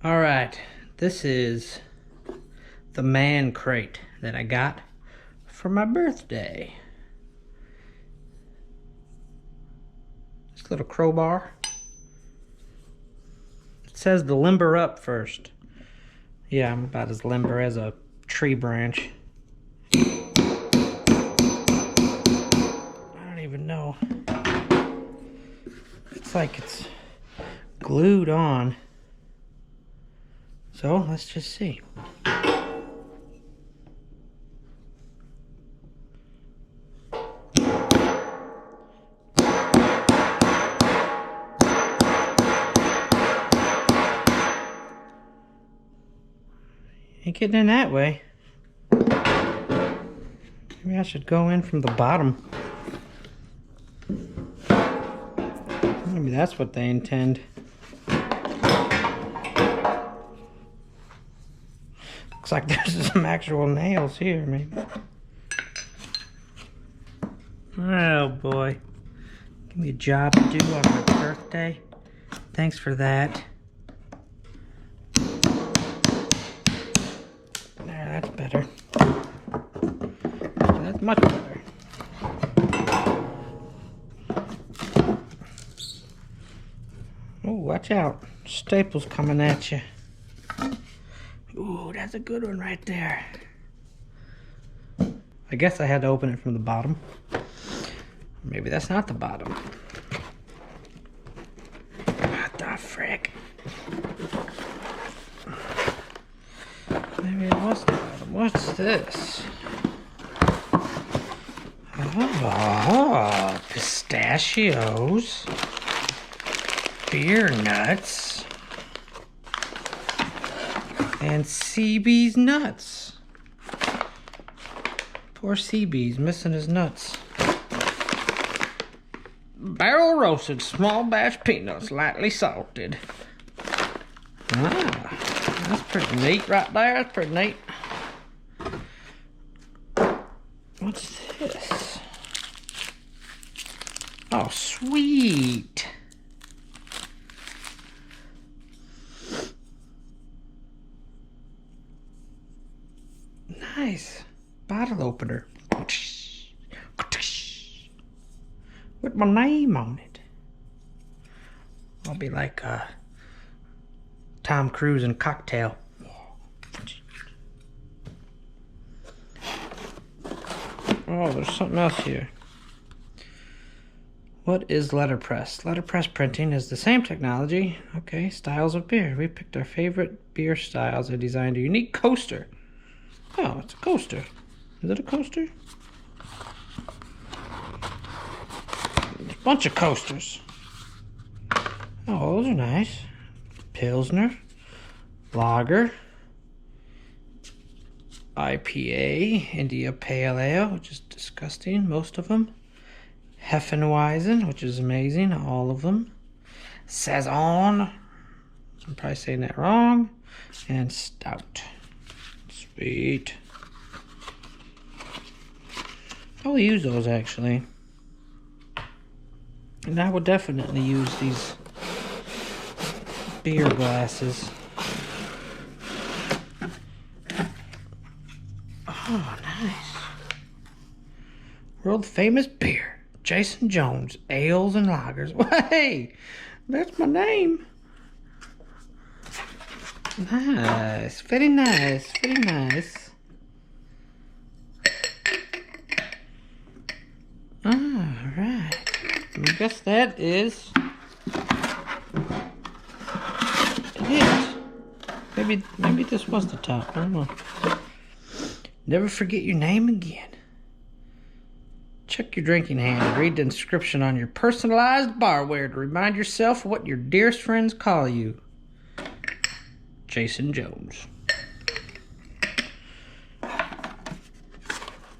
All right, this is the man crate that I got for my birthday. This little crowbar. It says to limber up first. Yeah, I'm about as limber as a tree branch. I don't even know. It's like it's glued on. So let's just see. Ain't getting in that way. Maybe I should go in from the bottom. Maybe that's what they intend. Looks like there's some actual nails here, maybe. Oh boy. Give me a job to do on my birthday. Thanks for that. There, that's better. That's much better. Oh, watch out. Staples coming at you. Ooh, that's a good one right there. I guess I had to open it from the bottom. Maybe that's not the bottom. What the frick? Maybe it was the bottom. What's this? Oh, pistachios. Beer nuts. And CB's nuts. Poor CB's missing his nuts. Barrel roasted small batch peanuts, lightly salted. Ah, that's pretty neat right there. That's pretty neat. What's this? Oh, sweet. Nice. Bottle opener. With my name on it. I'll be like Tom Cruise in Cocktail. Oh, there's something else here. What is letterpress? Letterpress printing is the same technology. Okay, styles of beer. We picked our favorite beer styles and designed a unique coaster. Oh, it's a coaster. Is it a coaster? There's a bunch of coasters. Oh, those are nice. Pilsner, Lager, IPA, India Pale Ale, which is disgusting, most of them. Hefeweizen, which is amazing, all of them. Saison, I'm probably saying that wrong. And Stout. Sweet. I'll use those actually. And I will definitely use these beer glasses. Oh, nice. World famous beer. Jason Jones, ales and lagers. Hey, that's my name. Nice, very nice, very nice. Alright. I guess that is it. Maybe this was the top. I don't know. Never forget your name again. Check your drinking hand and read the inscription on your personalized barware to remind yourself what your dearest friends call you. Jason Jones.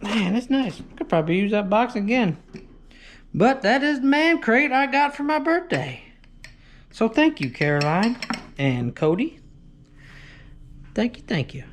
Man, that's nice. Could probably use that box again. But that is the man crate I got for my birthday. So thank you, Caroline and Cody. Thank you, thank you.